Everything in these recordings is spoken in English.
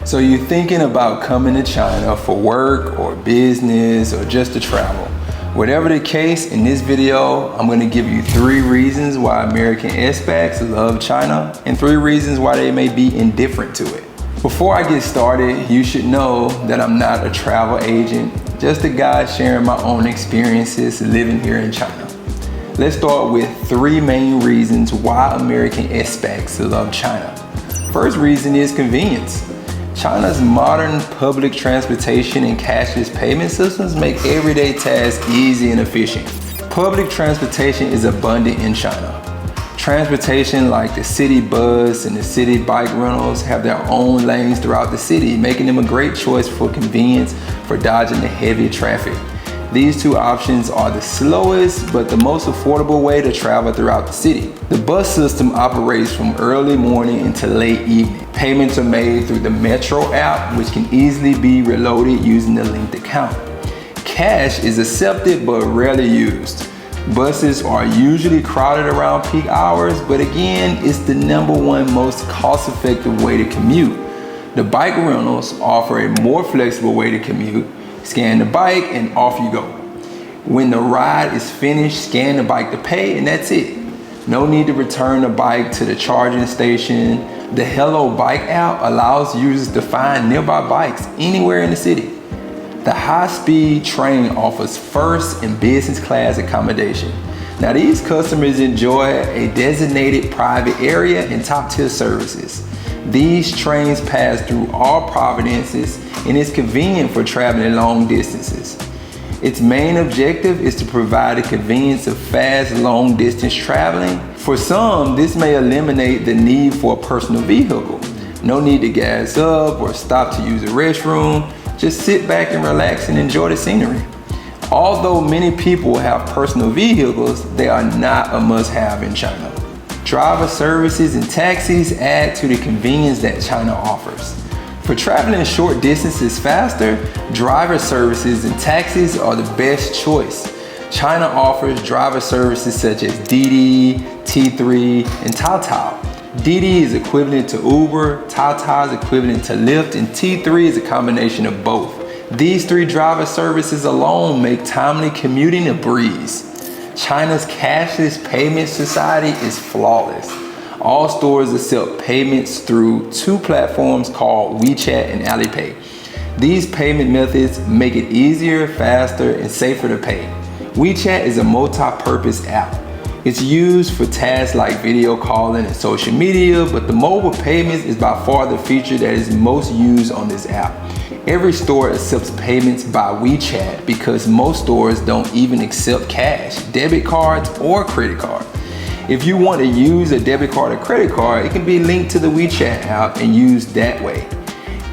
So you're thinking about coming to China for work or business or just to travel. Whatever the case, in this video, I'm going to give you 3 reasons why American expats love China and 3 reasons why they may be indifferent to it. Before I get started, you should know that I'm not a travel agent, just a guy sharing my own experiences living here in China. Let's start with 3 main reasons why American expats love China. First reason is convenience. China's modern public transportation and cashless payment systems make everyday tasks easy and efficient. Public transportation is abundant in China. Transportation like the city bus and the city bike rentals have their own lanes throughout the city, making them a great choice for convenience for dodging the heavy traffic. These 2 options are the slowest but the most affordable way to travel throughout the city. The bus system operates from early morning until late evening. Payments are made through the Metro app, which can easily be reloaded using the linked account. Cash is accepted but rarely used. Buses are usually crowded around peak hours, but again, it's the #1 most cost-effective way to commute. The bike rentals offer a more flexible way to commute. Scan the bike and off you go. When the ride is finished, scan the bike to pay and that's it. No need to return the bike to the charging station. The Hello Bike app allows users to find nearby bikes anywhere in the city. The high-speed train offers first and business class accommodation. Now these customers enjoy a designated private area and top-tier services. These trains pass through all provinces and it's convenient for traveling long distances. Its main objective is to provide the convenience of fast, long-distance traveling. For some, this may eliminate the need for a personal vehicle. No need to gas up or stop to use a restroom. Just sit back and relax and enjoy the scenery. Although many people have personal vehicles, they are not a must-have in China. Driver services and taxis add to the convenience that China offers. For traveling short distances faster, driver services and taxis are the best choice. China offers driver services such as Didi, T3, and Taotao. Didi is equivalent to Uber, Taotao is equivalent to Lyft, and T3 is a combination of both. These 3 driver services alone make timely commuting a breeze. China's cashless payment society is flawless. All stores accept payments through 2 platforms called Wechat and Alipay. These payment methods make it easier, faster, and safer to pay. Wechat is a multi-purpose app. It's used for tasks like video calling and social media, but the mobile payments is by far the feature that is most used on this app. Every store accepts payments by Wechat because most stores don't even accept cash, debit cards, or credit card. If you want to use a debit card or credit card, it can be linked to the Wechat app and used that way.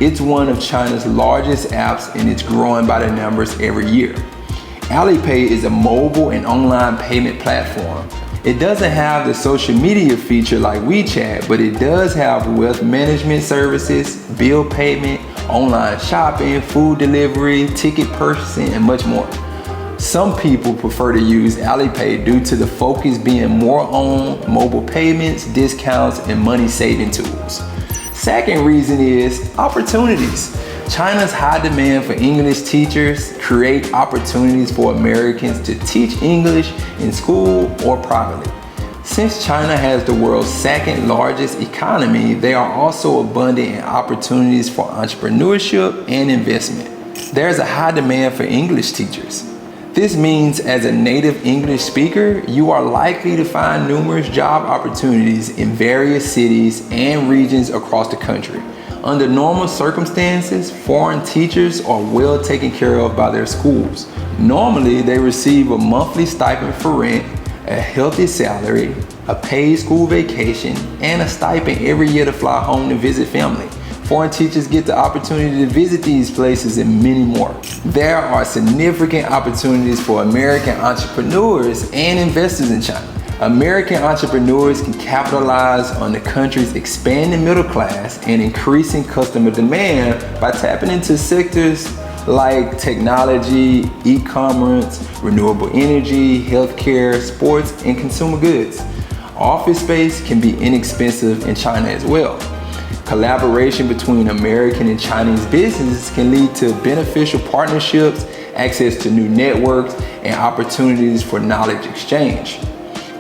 It's one of China's largest apps and it's growing by the numbers every year. Alipay is a mobile and online payment platform. It doesn't have the social media feature like Wechat, but it does have wealth management services, bill payment, online shopping, food delivery, ticket purchasing, and much more. Some people prefer to use Alipay due to the focus being more on mobile payments, discounts, and money saving tools. Second reason is opportunities. China's high demand for English teachers create opportunities for Americans to teach English in school or privately. Since China has the world's 2nd largest economy, there are also abundant opportunities for entrepreneurship and investment. There's a high demand for English teachers. This means as a native English speaker, you are likely to find numerous job opportunities in various cities and regions across the country. Under normal circumstances, foreign teachers are well taken care of by their schools. Normally, they receive a monthly stipend for rent, a healthy salary, a paid school vacation, and a stipend every year to fly home to visit family. Foreign teachers get the opportunity to visit these places and many more. There are significant opportunities for American entrepreneurs and investors in China. American entrepreneurs can capitalize on the country's expanding middle class and increasing customer demand by tapping into sectors like technology, e-commerce, renewable energy, healthcare, sports, and consumer goods. Office space can be inexpensive in China as well. Collaboration between American and Chinese businesses can lead to beneficial partnerships, access to new networks, and opportunities for knowledge exchange.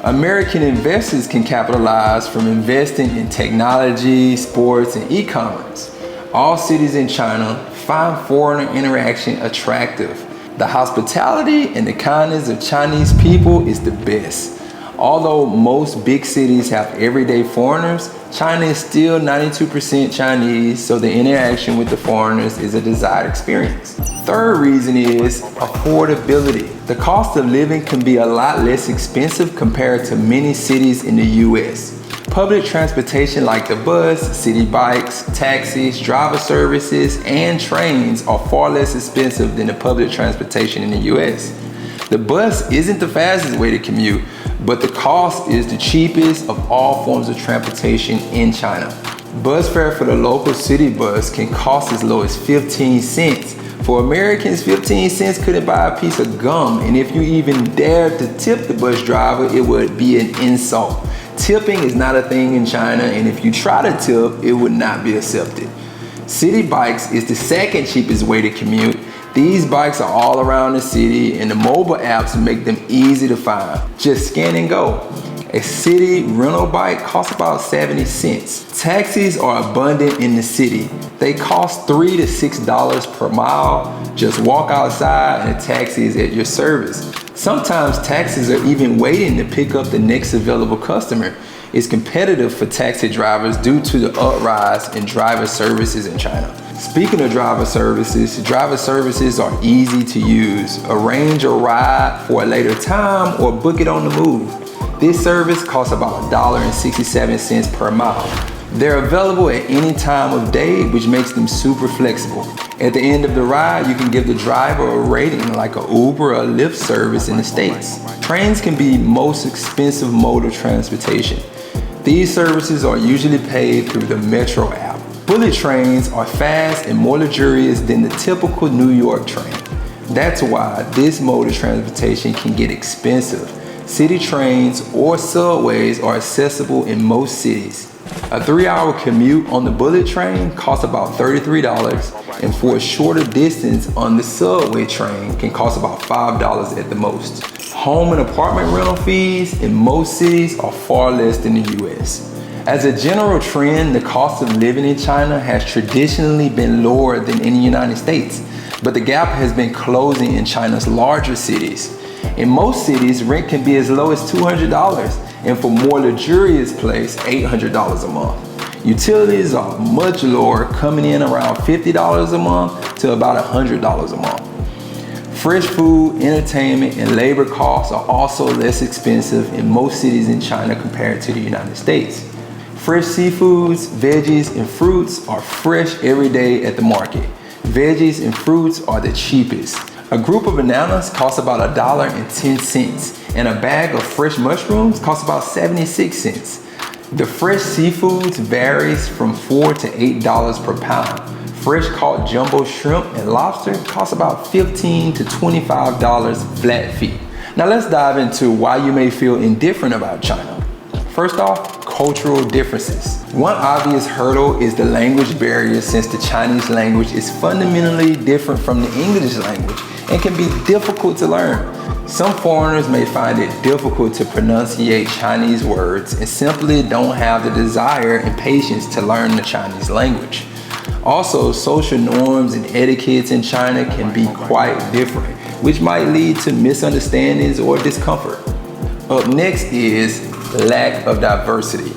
American investors can capitalize from investing in technology, sports, and e-commerce. All cities in China find foreigner interaction attractive. The hospitality and the kindness of Chinese people is the best. Although most big cities have everyday foreigners, China is still 92% Chinese, so the interaction with the foreigners is a desired experience. Third reason is affordability. The cost of living can be a lot less expensive compared to many cities in the US. Public transportation like the bus, city bikes, taxis, driver services, and trains are far less expensive than the public transportation in the US. The bus isn't the fastest way to commute, but the cost is the cheapest of all forms of transportation in China. Bus fare for the local city bus can cost as low as 15 cents. For Americans, 15 cents couldn't buy a piece of gum, and if you even dared to tip the bus driver, it would be an insult. Tipping is not a thing in China, and if you try to tip, it would not be accepted. City bikes is the second cheapest way to commute. These bikes are all around the city, and the mobile apps make them easy to find. Just scan and go. A city rental bike costs about 70 cents. Taxis are abundant in the city. They cost $3 to $6 per mile. Just walk outside and a taxi is at your service. Sometimes taxis are even waiting to pick up the next available customer. It's competitive for taxi drivers due to the uprise in driver services in China. Speaking of driver services are easy to use. Arrange a ride for a later time or book it on the move. This service costs about $1.67 per mile. They're available at any time of day, which makes them super flexible. At the end of the ride, you can give the driver a rating like an Uber or Lyft service in the States. Trains can be most expensive mode of transportation. These services are usually paid through the Metro app. Bullet trains are fast and more luxurious than the typical New York train. That's why this mode of transportation can get expensive. City trains or subways are accessible in most cities. A 3-hour commute on the bullet train costs about $33, and for a shorter distance on the subway train can cost about $5 at the most. Home and apartment rental fees in most cities are far less than the US. As a general trend, the cost of living in China has traditionally been lower than in the United States, but the gap has been closing in China's larger cities. In most cities, rent can be as low as $200, and for more luxurious place, $800 a month. Utilities are much lower, coming in around $50 a month to about $100 a month. Fresh food, entertainment, and labor costs are also less expensive in most cities in China compared to the United States. Fresh seafoods, veggies, and fruits are fresh every day at the market. Veggies and fruits are the cheapest. A group of bananas costs about $1.10, and a bag of fresh mushrooms costs about 76 cents. The fresh seafoods varies from $4 to $8 per pound. Fresh caught jumbo shrimp and lobster costs about $15 to $25 flat fee. Now let's dive into why you may feel indifferent about China. First off, cultural differences. One obvious hurdle is the language barrier, since the Chinese language is fundamentally different from the English language and can be difficult to learn. Some foreigners may find it difficult to pronunciate Chinese words and simply don't have the desire and patience to learn the Chinese language. Also, social norms and etiquettes in China can be quite different, which might lead to misunderstandings or discomfort. Up next is lack of diversity.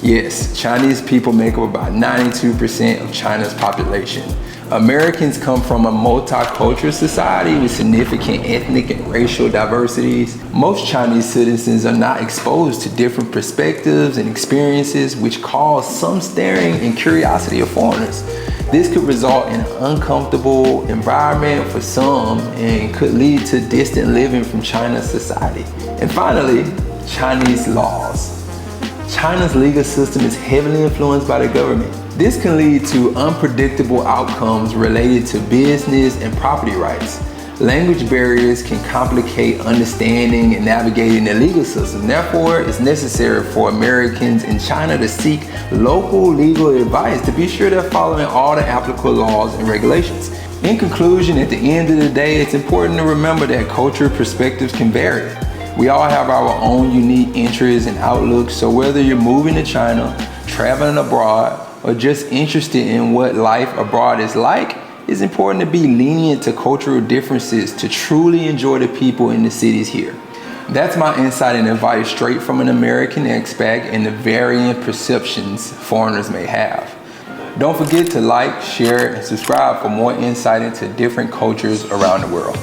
Yes, Chinese people make up about 92% of China's population. Americans come from a multicultural society with significant ethnic and racial diversities. Most Chinese citizens are not exposed to different perspectives and experiences, which cause some staring and curiosity of foreigners. This could result in an uncomfortable environment for some and could lead to distant living from China's society. And finally, Chinese laws. China's legal system is heavily influenced by the government. This can lead to unpredictable outcomes related to business and property rights. Language barriers can complicate understanding and navigating the legal system. Therefore, it's necessary for Americans in China to seek local legal advice to be sure they're following all the applicable laws and regulations. In conclusion, at the end of the day, it's important to remember that cultural perspectives can vary. We all have our own unique interests and outlooks, so whether you're moving to China, traveling abroad, or just interested in what life abroad is like, it's important to be lenient to cultural differences to truly enjoy the people in the cities here. That's my insight and advice straight from an American expat and the varying perceptions foreigners may have. Don't forget to like, share, and subscribe for more insight into different cultures around the world.